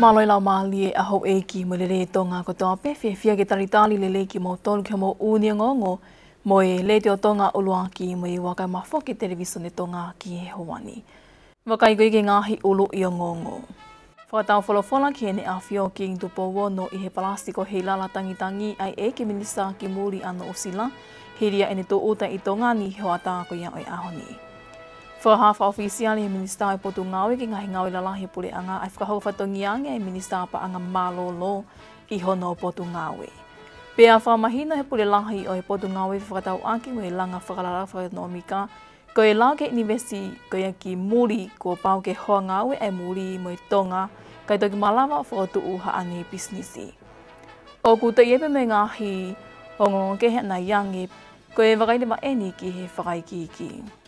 Maloi lau mali e aho e ki mo le re tonga ko toa pe fia ke taritali le ki mo tolu ke mo uni ngongo mo e le te o tonga ulua ki mo i waka mafo ke televisione tonga ki e hoani. Wakai goi ke ngahi ulu i o ngongo. Whakatau wholofola ki ene a whio ki ngtu po wono i he palastiko hei lala tangitangi ai e ke minista ki muri ano o sila, hiria ene tō uta i tonga ni hoa tā ko ia oi ahoni. Whahafa ofisiali e minista e potu ngawe ki ngahi ngawe lalahi pule anga ai whakahau whatongiange e minista pa anga malolo i hono potu ngawe. Pea whamahina he pule lahi o he potu ngawe whakatau aki mo e langa whakalara whakanomika ko e la ke university ko ia ki muri ko pau ke hoa ngawe e muri mo e tonga kai toki malawa whakatu haane businessi. O kuta iepe me ngahi o ngongo ke hea na yangi ko e wakaide wa eni ki he whakaikiki.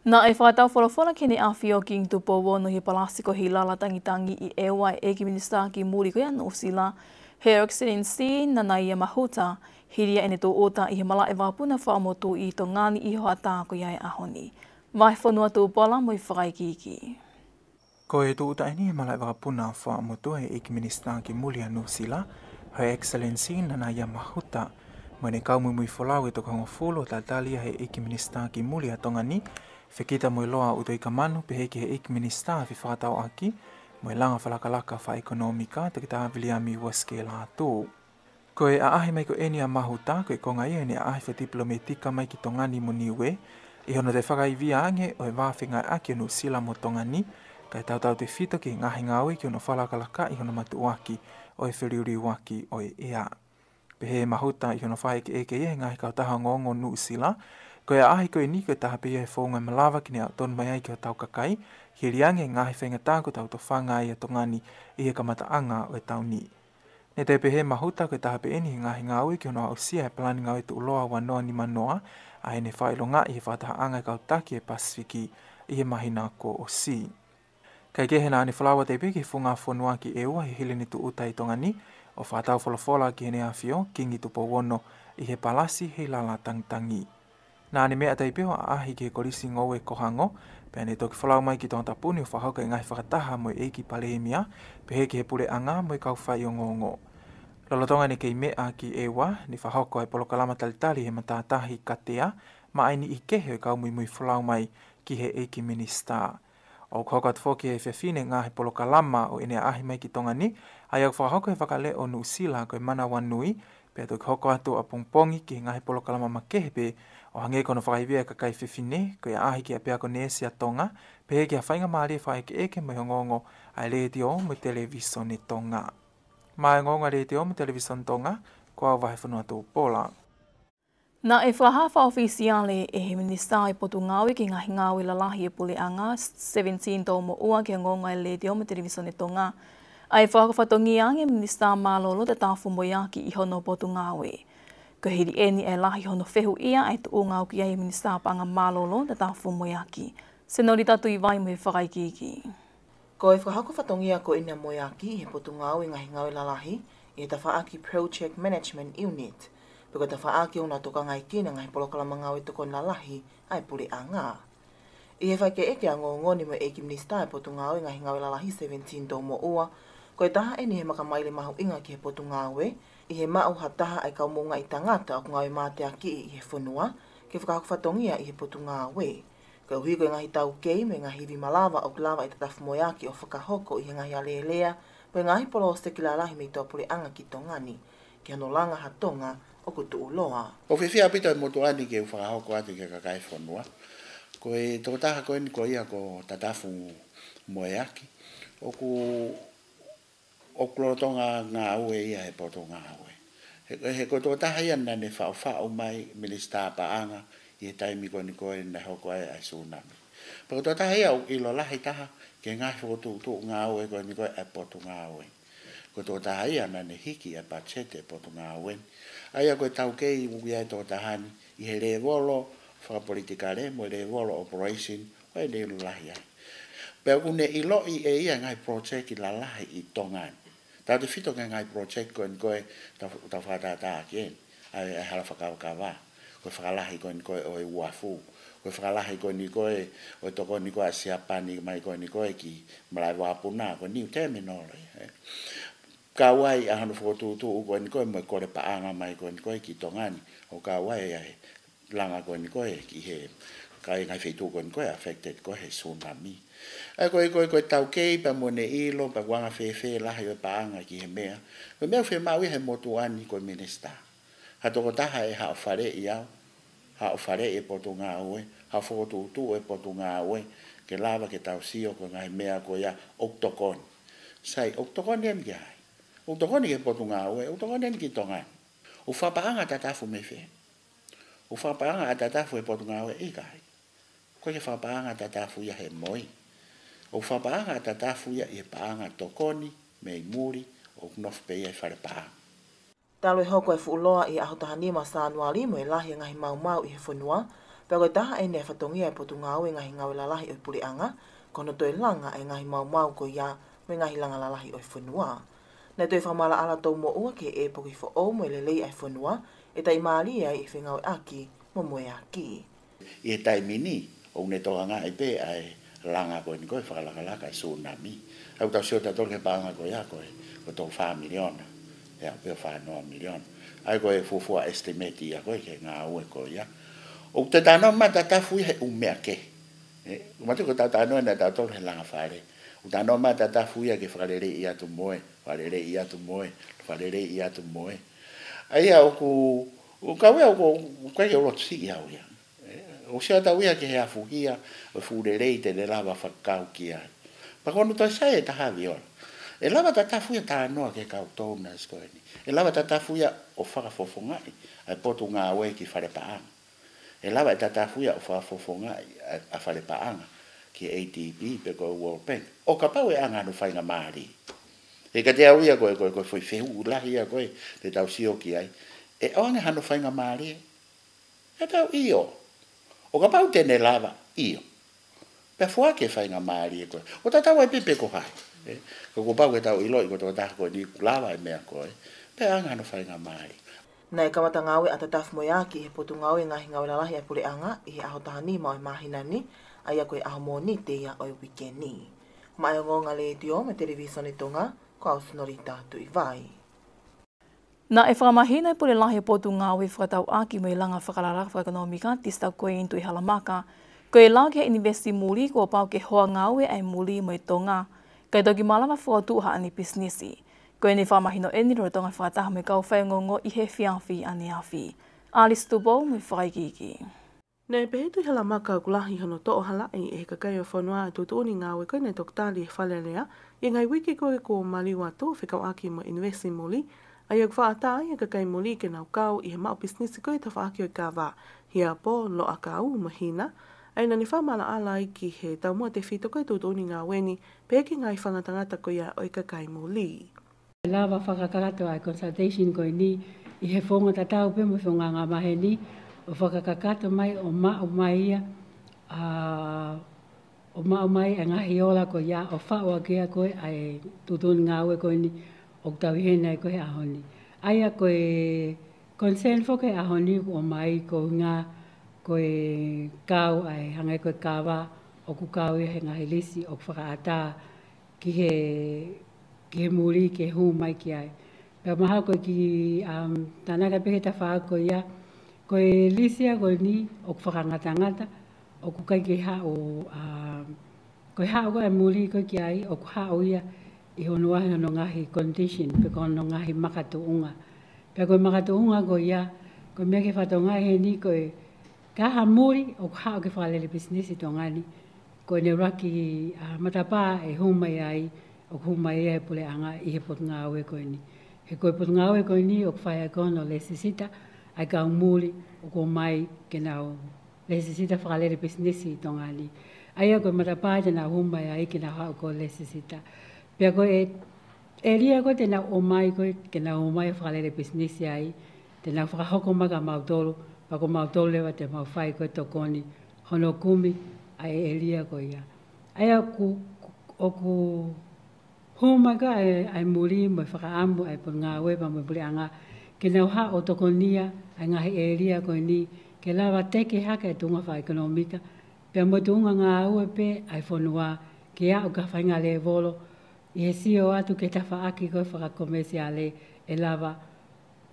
Na e whakatau wholofola kene a whio ki ngtu po wono he palasiko hi lala tangitangi i ewa e ki minista ki muri ko ia no sila, Her Excellency Nanaia Mahuta, hiria ene tō ota i he mala e wapuna whaamotu i tō ngani i hoa tā ko ia e ahoni. Vai whanua tō pola mo i whakaikiki. Ko e tō ota ini he mala e wapuna whaamotu e ki minista ki muri a no sila, Her Excellency Nanaia Mahuta, mo ne kaumu mui wholau e tō kongo wholo tā talia he ki minista ki muri a tongani, Whekita mo i loa uto i ka manu pe heke he ik minista fi whakatau aki, mo i langa whalakalaka wha ekonomika te ki ta Williami Waske la tō. Ko e aahi mai ko eni a mahuta, ko e konga ia ni aahi wha diplomatika mai ki tongani mo niwe, i hono te whakaivia ange o e wāwhinga aki anu sila mo tongani, kai tautau te whito ki ngahi ngawe ki hono whalakalaka i hono matu waki o e whiriuri waki o e ea. Pe he mahuta i hono whaeke eke ia ngahi kautaha ngongo nu sila, ko e ahi ko e ni ko e taha pia e whonga malawa ki ne au tonu mai ai ki o tau kakai, ki riange ngahi whenga tā ko tau to whanga i a tongani i he kamata anga o e tau ni. Ne te pehe mahuta ko e taha pe eni ngahi ngawe ki ono au sia e plani ngawe tu uloa wanoa ni manoa, a he ne whailonga i he whataha anga i kautaki e Pasifiki i he mahina ko o si. Kai ke hena ane whalawa te pe ki whunga whanua ki e ua he hilini tu uta i tongani, o whatau whalafola ki hene a whio, kingi tu po wono i he palasi he lala tangtangi. Nā ne mea tai peo a ahi ki e korisi ngowe kohango, pea ne toki whalau mai ki tōnta puni o whahauka i ngai whakataha mo e ki palehemia, pe he ki he pule anga mo i kau whai o ngongo. Lolotonga ne kei mea ki ewa, ni whahauka e polokalama talitali he matātahi katea, ma aini i kehe o kau mui whalau mai ki he e ki minista. O kokat whoki e whiawhine ngā he polokalama o ene ahi mai ki tonga ni, ai au whahauka e whakale o Nusila ko e mana wanui, pea toki hoko atu a pongpongi ki ngā he polokalama makehepe, o hange kono whakaivia ka kai whiwhine, ko ia ahi ki a pea ko nesi a tonga, pe he ki a whainga maari e whaike eke mo ngongo ai leeti o mo televisione tonga. Mai ngonga leeti o mo televisione tonga, ko au wahe whanua tō pola. Na e whahafa ofisiale e he minista i potu ngawe ki ngahi ngawe lalahi e pule anga 17 tō mo ua ki a ngonga e leeti o mo televisione tonga. Ai whakawhatongi ange minista malolo te tāwhu moiaki i hono potu ngawe. Ko hiri eni e lahi hono whehu ia ai tu ngau ki ai minista panga malolo te tāwhu moiaki. Senorita tui vai mo e whakaikiki. Ko e whahako whatongia ko ina moiaki he potu ngau i ngahi ngau lalahi i ta whaaki Project Management Unit. Peko ta whaaki una toka ngai kina ngahi polokalama ngau i toko lalahi ai pule anga. I he whaike eke a ngoni mo e ki minista e potu ngau i ngahi ngau lalahi 17 tō mo ua, ko e taha eni he makamaile mahu inga ki he potu ngawe, i he mau hataha ai kau monga i tangata o ngawe mātea ki i he whanua, ke whakawhatongia i he potu ngawe. Ka hui koe ngahi tau kei me ngahi vi malawa o klawa i tatafu moiaki o whakahoko i he ngahi alelea, pe ngahi polo o sekilalahi me tō pule anga ki tongani, ki hano langa hatonga o kutu uloa. O whiwhia pito e motu ani ke whakahoko ati ke kakai whanua, ko e tō taha koe ni ko ia ko tatafu moiaki, o kulotonga ngā ue ia he poto ngā ue. He ko tō taha ia nane whao mai minista paanga i he taimi ko ni koe na hoko ai tsunami. Pako tō taha ia o ilo lahi taha ke ngā whotu ngā ue ko ni koe e poto ngā ue. Ko tō taha ia nane hiki e pachete e poto ngā ue. Aia koe tau kei uki ai tō tahani i he le volo whakapolitikare mo le volo operation o e le lahi ai. Pea une ilo i e ia ngai project i la lahi i tongani. Tā te whito ngai project ko ni koe ta whakatata ki en, ai hala whakawakawa, koe whakalahi ko ni koe o e uafu, ko whakalahi ko ni koe, o toko ni koe siapani mai ko ni koe ki malai wapuna ko new terminal. Kawai a hanu whakotūtū ko ni koe mo kore paanga mai ko ni koe ki tongani, o kawai ai langa ko ni koe ki he, kai ngai whetū ko ni koe affected ko he tsunami. Ai koe tau kei pa mo ne ilo, pa wanga whewhe lahi o paanga ki he mea, ko mea whe maui he motu ani ko minister. Ha toko taha e hao whare i au, hao whare e poto ngā oe, hao whakotūtū e poto ngā oe, ke lava ke tau sio ko ngai mea ko ia oktokoni. Sai, oktokoni em ki hai. Oktokoni ke poto ngā oe, oktokoni em ki tongani. O whapaanga tatafu me whe. O whapaanga a tatafu e poto ngā oe i kai. Koe ke whapaanga tatafu ia he moi. O whapaanga a tatafu ia i paanga tokoni, me i muri, o nof pe ia i whare paanga. Talo e hoko e fuuloa i ahotahani ma Sanuali mo e lahi ngahi mau i he whenua, pia koe taha e ne whatongia e potu ngau e ngahi ngau lalahi o i Puleanga, kono toi langa e ngahi mau ko ia me ngahi langa lalahi o i whenua. Nei toi whamala ala tau mo ua ke e poki fo o mo e lelei ai whenua, e tai maali ai i whengau e aki mo moe aki. I e tai mini, o ne toa ngā e pe ai langa koe ni koe whakalaka e tsunami. Au tau sio tato ke paanga koe a koe, ko tau 5 miliona. Ya, pe 5 miliona. Ai koe fufua estimate ia koe ke ngā ue koe ia. O te tano mata tafu he umea ke. Umate ko tano na tato he langa whare. O tano mata tafu ia ke whalere ia tu moe, whalere ia tu moe, whalere ia tu moe. Ai au ku, o kawe au ko koe ke olo tsi ia ia. O sia tau ia ke he afukia, o furerei te le lava whakau ki ai. Pakono toi sai e taha viola. E lava tatafuia tā noa ke kau tōna skoeni. E lava tatafuia o whakafofongai, ai potu ngā oe ki whare paanga. E lava tatafuia o whakafofongai a whare paanga ki ADB pe ko World Bank. O ka pau e anga no whainga maari. E ka te auia koe whai whehu ulahi a koe te tau sio ki ai. E oange hano whainga maari. E tau io. O ka pau tene lava io. Pe fua ke whainga maari e koe. O tatau e pepe ko hai. Ko pau ke tau iloi ko tō tāko ni lava e mea koe, pe anga no whainga maari. Nei kamata ngawe a tatafu mo yaki he potu ngawe ngahi ngawe lalahi a Puleanga i he ahotahani mo e mahinani ai a koe aho mo ni te ia o i wikeni. Mai o ngonga le tio me televisione tonga, ko au sonorita tu i vai. Na e whakamahina i Pulelahi potu ngawe whakatau aki mo i langa whakarara whakanomika tista koe intu i halamaka, koe lau ke investi muli ko pau ke hoa ngawe ai muli mo i tonga, kai toki malama whakatu ha ani pisnisi. Koe ni whamahino e niro tonga whakataha me kau whaingongo i he whiawhi ane awhi. Alice Tubo me whaikiki. Nei pehetu hela maka kulahi hono to'o halai e kakai o whanua tutuni ngāwe koe nei toktali e whalelea i ngai wiki koe ko maliwa tō whikau aki mo investi muli ai ak whaatai e kakai muli ke nau kau i he mau pisnisi koe ta whaaki o ka wā hia po lo a kau mahina ai nani whamala alai ki he tau mua te whito koe tutuni ngā weni peki ngai whangatangata koe o i kakai muli. Lava whakakarato ai consultation koe ni i he whonga tatau pe mo whonga ngā mahe ni o whakakakato mai o mai ia o mai e ngahi ola ko ia o whaua kia koe ai tutuni ngā ue koe ni o tau hena e koe ahoni. Ai a koe concern whoke ahoni o mai ko ngā koe kau ai hangai koe kawa o ku kau i he ngahi lisi o whakaata ki he muri ke hu mai ki ai. Pea maha koe ki tanaka pehe ta whaa koe ia koe lisia koe ni o whakangatangata o ku kai ki hao koe hao koe muri koe ki ai o ku hao ia i hono ahi hono ngahi condition pe kono ngahi makatuunga. Pea koe makatuunga koe ia koe mea ke whatonga he ni koe kaha muri o ku hao ke whalele business i tongani koe ne raki matapa e humai ai o humai e Puleanga i he potunga awe koe ni. He koe potunga awe koe ni o kwhai kono le sisita ai kau muri o ko mai ke nau le sisita whakalere business i tongani. Ai a koe matapa te nau humai ai ke nau hao ko le sisita. Pea koe e ria koe te nau o mai koe ke nau o mai whakalere business ai te nau whakahoko maka mautoro pa ko mautoro lewa te mau whai koe tokoni hono kumi ai e ria koe ia. Ai a ku Humaga ai muri mo whakaamu ai por ngā wepa mo Puleanga ke nau ha o tokonia ai ngahi e ria koe ni ke lawa teke haka e tunga wha ekonomika, pe mo tunga ngā ue pe ai whanua ke au ka whainga le volo, i he sio atu ke tawha aki koe whakakomesiale e lawa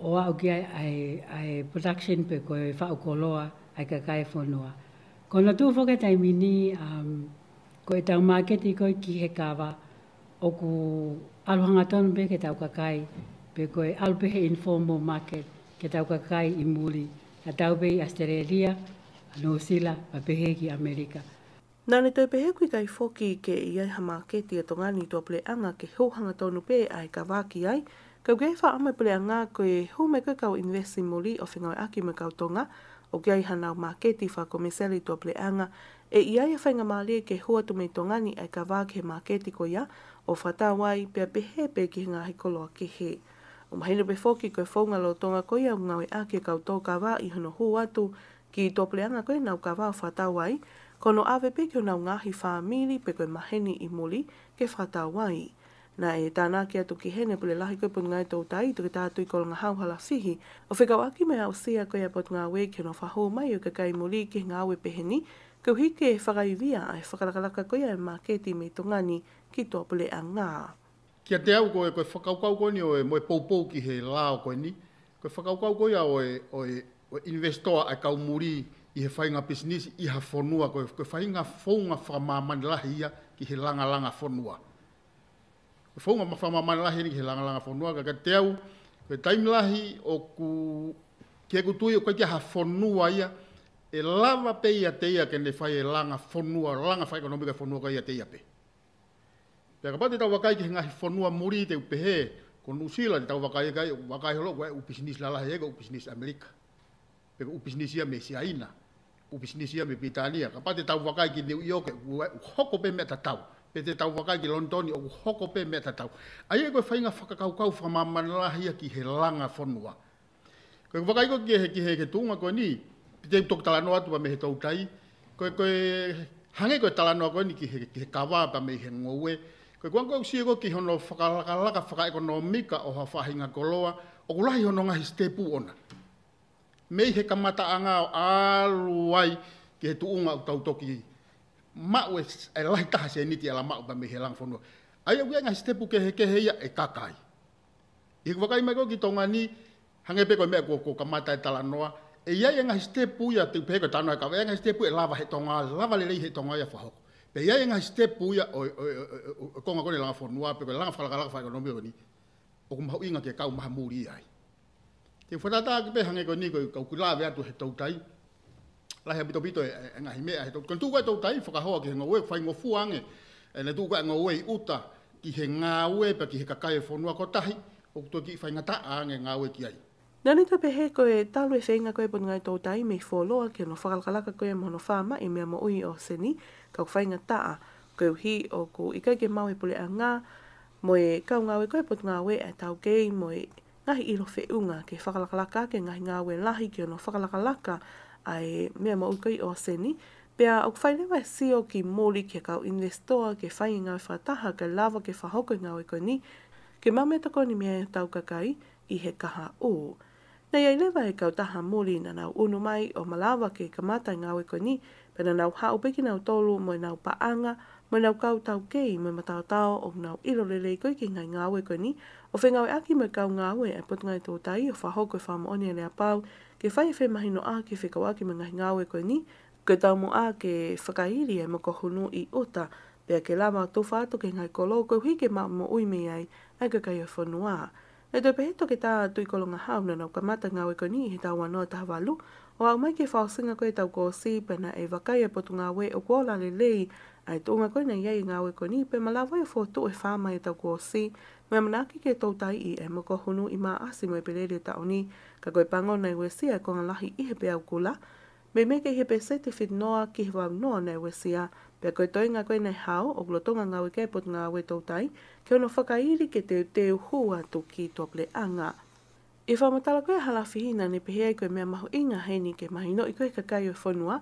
o au ki ai production pe koe whaukoloa ai ka kai whanua. Kona tu whoke taimini koe tau marketi koe ki he kawa o ku aluhanga tonu pe ke tau kakai pe koe alupe he informal market ke tau kakai i muri a tau pe i Australia, New Zealand, a pehe ki Amerika. Nane toi pehe kui kai foki ke i ai ha marketi a tongani tua pleanga ke houhanga tonu pe ai ka waki ai, kau kei wha ama pleanga koe hou me koe kau investi moli o whingawe aki me kau tonga, o ki ai hanau marketi wha komiseli tua pleanga, e i ai a whainga maalie ke hua tu me tongani ai ka waki he marketi ko ia, o whatawai pia pehe pe ki ngā hikoloa ke he. O mahina pe foki koe whaunga lo tonga ko ia ngawe aki kau tō ka wā i hono hu atu ki tō pleanga koe nau ka wā whatawai, kono awe pe ki o nau ngahi whaamiri pe koe maheni i muli ke whatawai. Na e tāna ki atu ki hene pule lahi koe pun ngai tau tai tu ke tātui kol ngā hauhala whihi, o whikau aki mai au sia koe apot ngā we ki no whahou mai o ka kai muli ki ngā we peheni, kau hike e whakaiwia ai whakalakalaka koe ai maketi me tongani ki tō pule a ngā. Kia te au koe whakaukau koe ni o e moe poupou ki he lao koe ni, koe whakaukau koe o investor ai kau muri i he whainga business i ha whonua, koe whainga whaunga whamamani lahi ia ki he langa whonua. Koe whaunga whamamani lahi ki he langa whonua, ka te au, koe taimi lahi o ku kia kutui o koe kia ha whonua ia, e lava pe ia te ia ke ne whai e langa whonua, langa whai ekonomika whonua ka ia te ia pe. Pea ka pate tau wakai ki he ngahi whonua muri te upehe, ko Nusila te tau wakai holo, koe upisnis lalahi ega upisnis Amerika. Pea upisnis ia me Siaina. Upisnisia me Britania, ka pate tau wakai ki New York, hoko pe mea tatau. Pe te tau wakai ki Londoni, o hoko pe mea tatau. Ai e koe whainga whakakaukau whamamanalahia ki he langa whonua. Koe wakai ko ki he tunga koe ni, te tok talanoa atu pa me he tautai, koe hange koe talanoa koe ni ki he kawa pa me he ngoue, koe kuanko au siego ki hono whakalakalaka whakaekonomika o ha whahinga koloa, o kulahi hono ngahi stepu ona. Mei he kamata anga o aluai ki he tuunga o tautoki mau e lahi taha se niti ala mau pa me he lang whonua. Ai au ngahi stepu ke he ia e kakai. I wakai mai ko ki tonga ni, hange pe koe mea ko kamata e talanoa, e iai ngahi stepu ia te peko tanoa e kawa, e ngahi stepu e lava he tonga, lava lelei he tonga ia whahoko. Pe iai ngahi stepu ia o konga kone langa whonua, pe koe langa whalakalaka whaekonomio ni, o kumahau inga ke kau maha muri ai. Te whatata ki pe hange koe ni koe kau kulawe atu he tautai, lahi a pito e ngahi mea he tautai. Koe tūkoe tautai, whakahoa ki he ngā ue, whai ngō fuange, e ne tūkoe ngā ue i uta, ki he ngā ue, pa ki he kakai e whonua kotahi, o kuto ki whai ngata ange ngā ue ki ai. Nani te pehe koe talu e whenga koe pun ngai tautai me wholoa ki no whakalakalaka koe mono whama i mea mo ui o seni, kau whainga taa, koe uhi o ku ikai ke mau e pule a ngā, mo e kau ngā ue koe put ngā ue e tau kei, mo e ngahi ilo whiunga ke whakalakalaka ke ngahi ngā ue lahi ki no whakalakalaka ai mea mo ui koe o seni, pea o whailewa e sio ki mōli ke kau investor ke whai ngā ue whataha ke lava ke whahoko ngā ue koe ni, ke mamea tako ni mea tau kakai i he kaha o. Nei ai lewa e kau taha mōli na nau unu mai o malawa ke kamata ngā ue koe ni, pena nau hao peki nau tolu mo nau paanga, mo nau kau tau kei mo matau tau o nau ilo lelei koe ki ngai ngā ue koe ni, o whengawe aki mo kau ngā ue e pot ngai tō tai o whahoko e whamaoni e lea pau, ke whai e whemahino a ke whekau aki mo ngai ngā ue koe ni, ke tau mo a ke whakairi e mo kohunu i ota, pea ke lama tō whātu ke ngai kolo koe hui ke mo ui me ai, ai ka kai o whanua. E tō peheto ke tā tui kolonga hauna nau kamata ngā ue koe ni he tau wanoa taha walu, o au mai ke whaosinga koe tau kōsi pena e wakai e potu ngā ue o kuola le lei, ai tōnga koe nei iai ngā ue koe ni, pe malawa e whotu e whama e tau kōsi, mea manaki ke tō tai i e moko hunu i maa asi mo e pelere tau ni, ka koe pango nei ue sia e konga lahi i he pe au kula, me me ke he pe sete fit noa ki he wau noa nei ue sia, pe koe toi ngā koe nei hao o glotonga ngā ue ke potu ngā ue tō tai, ke ono whakairi ke te hua tu ki tō ple anga. I whamatala koe halawhihina ne pehea koe mea mahu inga heini ke mahino i koe kakai o whanua,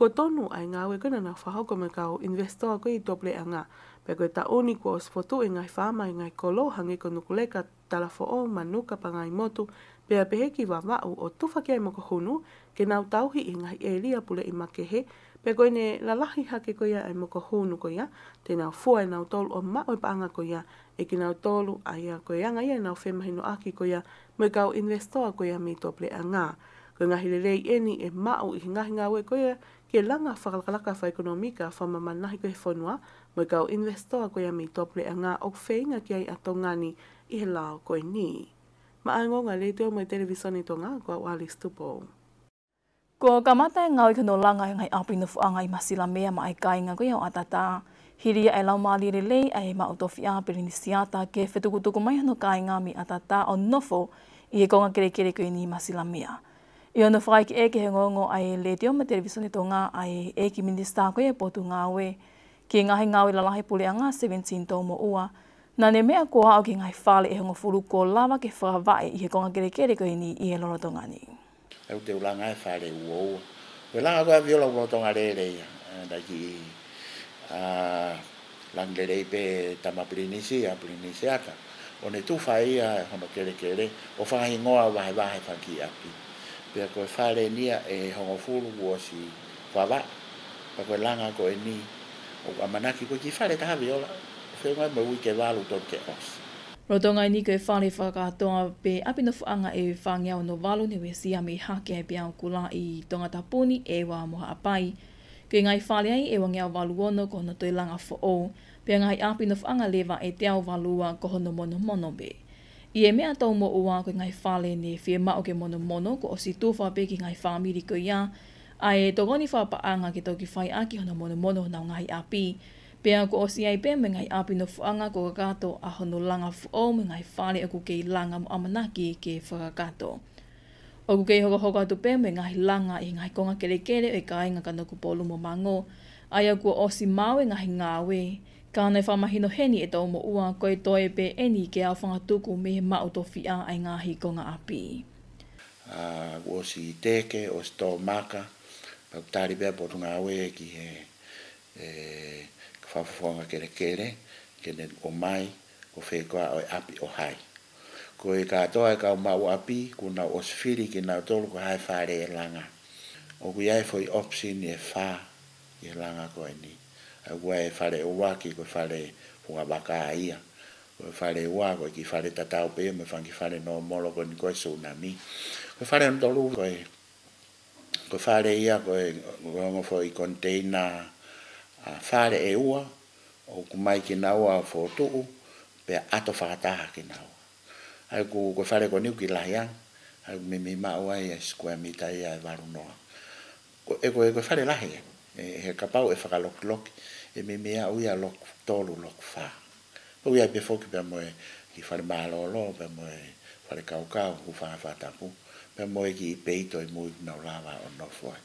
Ko tonu ai ngawe kena na whahoko me kau investor ko I tople anga. Pe koe ta oni ko osfotu ngai whama ngai kolo hangi ko nukuleka talafo o manuka pa ngai motu. Pe a peheki wa wau o tufa kia moko hunu ke nau tauhi ngai elia pule I makehe. Pe koe ne lalahi hake ko ia ai moko hunu ko ia. Te nau fua nau tolu o mao pa anga ko ia. E ki nau tolu ai a ko ia ngai nau whemahino aki ko ia. Me kau investor ko ia me tople anga. Ko ngahi lelei eni e mao I ngahi ngawe ko ia. Ke langa whakalaka wha ekonomika whamamanahi koe whanua, mo kau investor koe a mi tople a ngā ok whainga ki ai atongani I he lao koe ni. Ma aingonga le teo mai televisioni tonga ko au Alice Tupo. Ko kamata e ngau I kano langa ngai apino fuanga I masila mea ma ai kainga koe au atata. Hiria e lau maali relei ai mautofi a pirinisiata ke whetukutuku mai hano kainga mi atata o nofo I he konga kere koe ni masila mea. I ono whai ki eke he ngongo ai le teo ma televisioni tonga ai eki minista koe e potu ngawe. Ki ngahi ngawe lalahi pule anga 17 tau mo ua. Na ne mea koa au ki ngai whale e hongo furu ko lava ke whakawai I he konga kere koe ni I he lorotongani. Au te ulanga e whale ua ua. Koe langa koe viola urotonga rei daki langerei pe tamapirinisi a pirinisiaka. O ne tu whai a hono kere o whahi ngoa wahe whaki api. Pea koe whare nia e hongo furu ua si whawa. Pa koe langa koe ni o amanaki koe ki whare taha viola. Whengai mo wike walu ton ke os. Rotonga ni koe whare whakatoa pe apino fuanga e whangiao no walu ne we sia me hake e piao kula I tonga tapuni e wa moha apai. Koe ngai whare ai e wangiao walu ono ko no toi langa fo o. Pea ngai apino fuanga lewa e te au walua ko hono mono be. I e mea tau mo ua koe ngai whale ne whie mao ke mono ko o si tūwha pe ki ngai whamiri ko ia. A e togoni whapaanga ke tau ki whai aki hono mono nau ngai api. Pea ko o si ai pe me ngai api no fuanga ko kakato a hono langa fuo me ngai whale aku kei langa mo amanaki ke whakakato. Oku kei hoko atu pe me ngai langa I ngai konga kere e kainga kanoku polu mo mango. Ai aku o si mau e ngai ngawe. Kānei whamahino heni e tau mo ua koe toe pe eni ke au whangatuku me he mautofi a ai ngahi ko ngā api. O si teke, o si tō maka, pau tāri bea potu ngā ue ki he whawhawhonga kere, ke ne o mai, ko whekoa o api o hai. Ko e katoa e kau mau api, kuna o sifiri ki nau tolu ko hai whare e langa. O ku iai foi opsin e wha i langa ko e ni. Ua e whare o waki ko whare punga baka ia. Ko whare ua ko ki whare tatau pe me whangi whare no molo ko ni koe tsunami. Ko whare ntolu ko whare ia ko e rongo fo I container whare e ua o kumai ki naua fo tuu pe ato whakataha ki naua. Ai ko whare ko niu ki lahiang. Ai me maua ia square meter ia e waru noa. Ko whare lahi he kapau e whakalok e me mea uia lok tolu lok wha. O ia pe foki pe moe ki whare mālolo, pe moe whare kaukau, ku whangawhatapu, pe moe ki peito I mui nau lawa o no foi.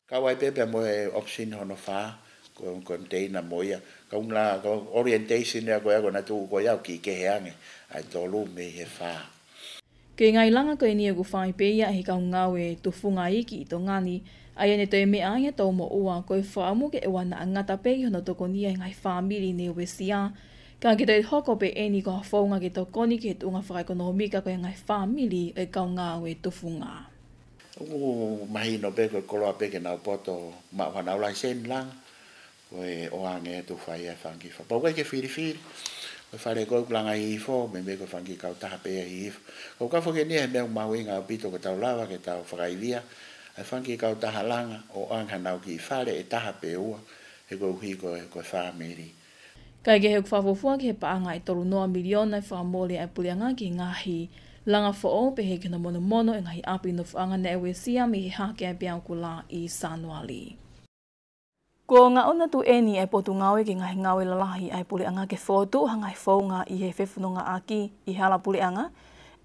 Kau ai pe moe opsin hono wha, ko container moia, ka orientation ea ko ea ko na tu ko iau ki keheange, ai tolu me he wha. Kei ngai langa koe ni e ku whai pe ia he kau ngawe tu whunga iki I to ngani, ai ane toi mea ia tau mo ua koe whaamu ke e wana angata pe I hono toko nia ngai whamiri ne ue sia. Ka ki toi hoko pe eni ko hawhaunga ke tau koni ke tunga whakaekonomika koe ngai whamiri e kau ngawe tu whunga. Mahino pe koe koloa pe ke nau poto ma whanau lai sen lang, koe oange tu whai e whangi wha. Pau koe ke whiri. Koe whare koe kulanga hifo, me koe whangi kau taha pe hifo. Koe ka whoke nia he mea maui ngā pito ke tau lawa ke tau whakaivia. Ai whanki kau taha langa o anga nau ki whare e taha pe ua he koe uhi koe whamiri. Kai ke he whawhawhua ki he paanga I toru noa miliona I whamole ai pulianga ki ngahi langa whao pe he kina mono e ngahi api no whaanga ne ewe sia me he hake ai piang kula I Sanuali. Ko ngā ona tu eni ai potu ngawe ki ngahi ngawe lalahi ai pulianga ke whotu hangai whaunga I he whewhununga aki I hala pulianga.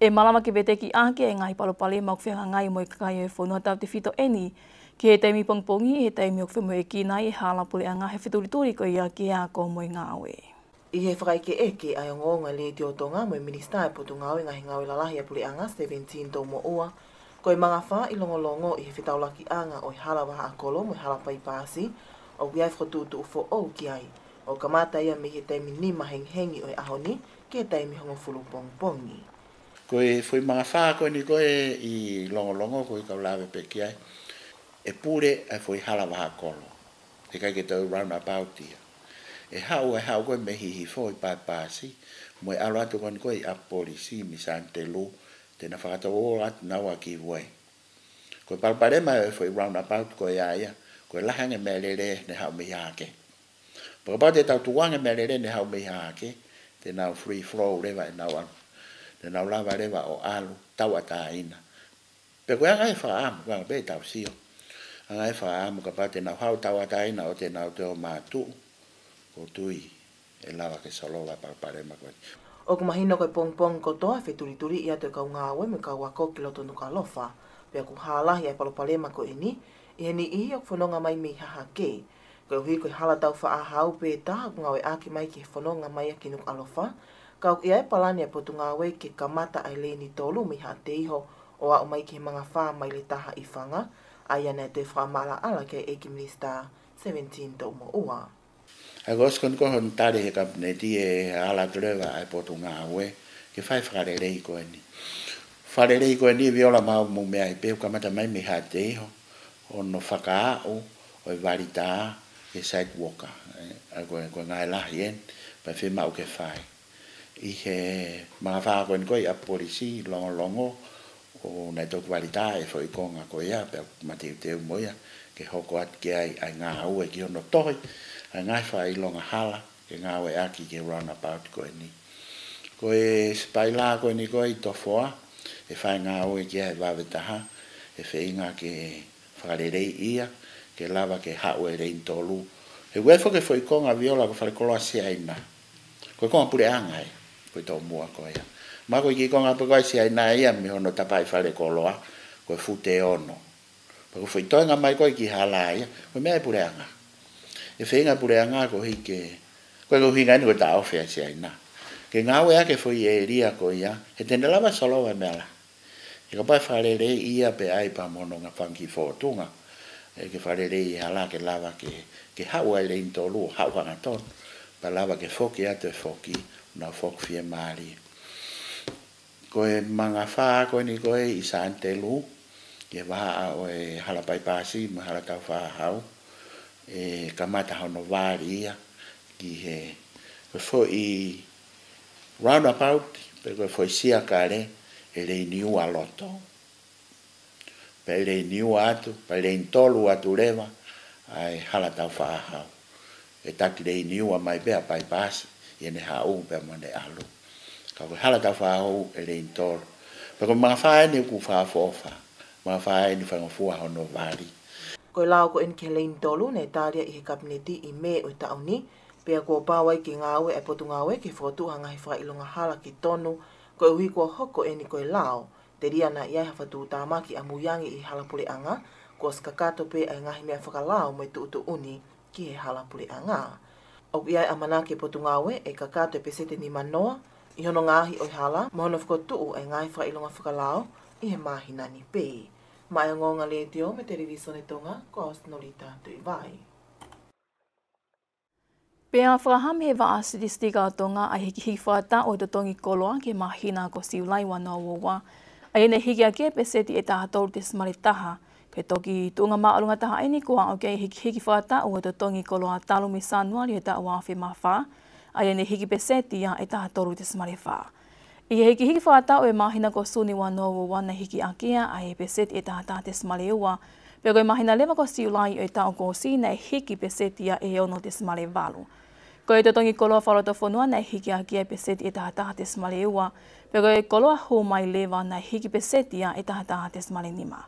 E malama ki beteki ake e ngai palopale mau whenga ngai mo I kakai e whonua tau te whito eni. Ki he taimi pongpongi, he taimi o kwhemo e ki nai e hala pule anga he whiturituri ko ia ki a ko mo I ngawe. I he whakaike eke ai o ngonga le te o tonga mo I minista e potu ngawe ngahi ngawe lalahi a pule anga 17 tau mo ua. Koe mga wha I longo I he whitaulaki anga o hala waha akolo mo hala pai pasi o giai whatutu ufo o ki ai. O kamata ia me he taimi nima hengi o ahoni ki he taimi hongo fulu pongpongi. Koe foi mga wha koe ni koe I longo koe kaulawe pe ki ai. E pure ai foi hala waha akolo. He kai ke tau roundabout ia. E hau koe me hihi foi pai pasi. Mo e alo atu koe koe a polisi mi sante lu. Tena whakata o atu nawa ki wai. Koe palparema e foi roundabout koe aia. Koe lahange me lere ne hau me hake. Paka te tau tuange me lere ne hau me hake. Te nau free flow rewa e nau alu. Te nau lava rewa o alu. Tau ata ina. Pe koe angai whaamu. Wanga pe tau sio. Angai whaamu ka pa te nau hau tau ata ina o te nau te o mātu. Ko tui. E lava ke solowa palparema koe. O ku mahino koe pongpong kotoa wheturi ia te kau ngāwe me kau wako ki loto nuka lofa. Pea ku halahi ai palopalema ko ini. I heni ihi o whanonga mai mi haha ke. Koe hui koe hala tau wha ahau pe taha ku ngawe aki mai ki whanonga mai a ki nuka alofa. Kau i ai palani a potu ngawe ke kamata ai leni tolu mi ha te iho o au mai ki mga wha mai le taha I whanga. Ai ana te wha mala ala ke Eki Minista 17 tau mo ua. Ai gos kon ko hon tare he kabineti e ala trewa ai potu ngawe ke fai whakarerei koe ni. Whakarerei koe ni viola mau mo mea I peu kamata mai mi ha te iho. Ono whakaau o I warita e sidewalker. Ai koe ngai lahi en pa whi mau ke whai. I he mga wha koe ni koe a polisi longo o nei toku warita e fo I konga koe ia pe mateu teu moia ke hoko at ke ai ngā au e ki ono tohi. Ai ngai whai longa hala ke ngā we aki ke roundabout koe ni. Koe spaila koe ni koe I tofoa e whai ngā au e ki ai wawetaha e whainga ke whakarerei ia ke lava ke hau e rein tolu. He wefo ke fo I konga viola ko wharekoloa si aina. Koe konga pure angai koe tau mua koe ia. Ma koe ki konga pe koe si aina ia mi hono tapai wharekoloa koe fute ono. Pako fo I toenga mai koe ki hala ia koe mea pure anga. E whainga pure anga ko hike koe ko hinga ni koe ta awhea si aina. Ke ngawe ake fo I e ria koe ia he tene lava solowa mela. E ka pai wharerei ia pe ai pa mono ngā whanki fōtunga. E ke wharerei hala ke lava ke hau ai rein tolu hau hanga ton. Pa lava ke foki atu e foki na foki fie maari. Koe mga wha koe ni koe I sante lu. Ke waha o e hala pai pasi ma hala tau wha hau. E kamata hono wāri ia. Ki he koe fo I roundabout pe koe fo I sia kare e rei niu a loto. Pe rei niu atu, pe rei tolu atu rewa, ai hala tau whaahau. E taki rei niu a mai bea pai pasi, I ene hau pe mone alu. Ka koe hala tau whaahau e rei tolu. Pe koe mga whae ni ku whaafofa, mga whae ni whangafua hono wari. Koe lao ko en ke lein tolu ne tāria I he kabineti I me o tauni, pea kua pāwai ki ngāwe e potu ngāwe ki whotuha ngahi whailonga hala ki tonu, koe ui kua hoko e ni koe lao, te ria na iai hawhatu tāmaki a muyangi I halapule anga, kua skakato pe ai ngahi mea whakalao mai tuutu uni ki he halapule anga. O iai amanake potu ngāwe e kakato e pesete ni manoa, I hono ngāhi oi hala, mahono whakotuu ai ngahi whailonga whakalao I he mahina ni pe. Mai o ngonga le teo me televisione tonga, ko Osnolita tui vai. Pea whakahame he waa statistika o tonga a hiki hiki whata o te tongi koloa ke mahina ko siulai wana o wa. A ene hiki a ke peseti e taha tolu te smari taha. Ke toki tunga maalunga taha eni koa o ke hiki hiki whata o te tongi koloa talo mi sanuari e ta wafi mawha. A ene hiki peseti a e taha tolu te smari wha. I hiki hiki whata o e mahina ko suni wana o wana hiki a kia a e peseti e taha te smari ua. Pea koe mahina lewa ko siulai e ta o ko sina e hiki peseti a e ono te smari walu. Ko e te tongi koloa whalota whanua nei hiki a kia peseti e taha te smale ua, pe ko e koloa hou mai lewa nei hiki peseti a e taha te smale nima.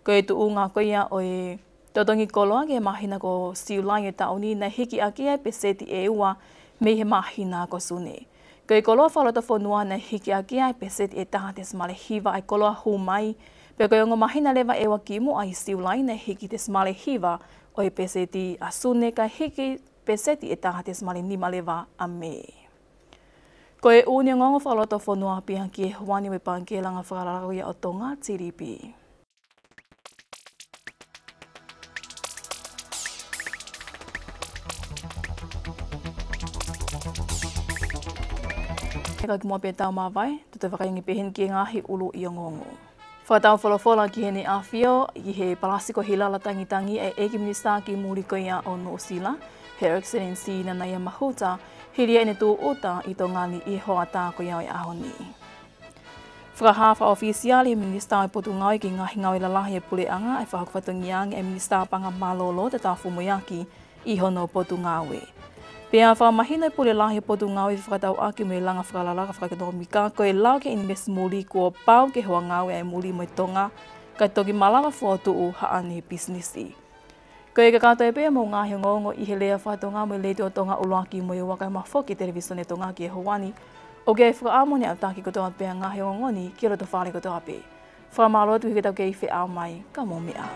Ko e tu unga ko ia o e te tongi koloa ke mahina ko siulai e tauni nei hiki a kia peseti e ua me he mahina ko sune. Ko e koloa whalota whanua nei hiki a kia peseti e taha te smale hiva ai koloa hou mai, pe ko e ngo mahina lewa e wakimu ai siulai nei hiki te smale hiva o e peseti a sune ka hiki peseti e taha te smale nima lewa a me. Ko e unia ngongo whaloto whanua pihan ki e huani me pankelanga whakarararuia o tonga TDP. Eka ki mo pe tau mawai, tuta whakaingi pehen ki ngahi ulu i ngongo. Whakatau wholofola ki hene awhio, i he palasiko hilala tangitangi e eki minista ki muri ko ia o Nosila, Her Excellency Nanaia Mahuta, hiria ene tū uta i tō ngani i hoa tā ko iau i ahoni. Whakahawha ofisiali minista i potu ngau ki ngahi ngau i lalahi e pule anga e whakawhatungiang e minista panga malolo te tā fumuiaki i hono potu ngawe. Pea whamahina i pule lahi potu ngau i whakatau aki me langa whakalalaka whakatomika ko e lau ke invest muli kua pau ke hoa ngau e muli mo tonga kai toki malama whotu haani businessi. Ko e ka kato e pea mo ngahi ngongo i he lea whatonga mo leite o tonga uloaki mo i wakai mawhoki televisione tonga ki e Hawani o ke e whakaamone au taki kotoa pea ngahi ngongoni ki roto whare kotoa pe. Whamalo atu hiketau ke i whi au mai ka mo mea.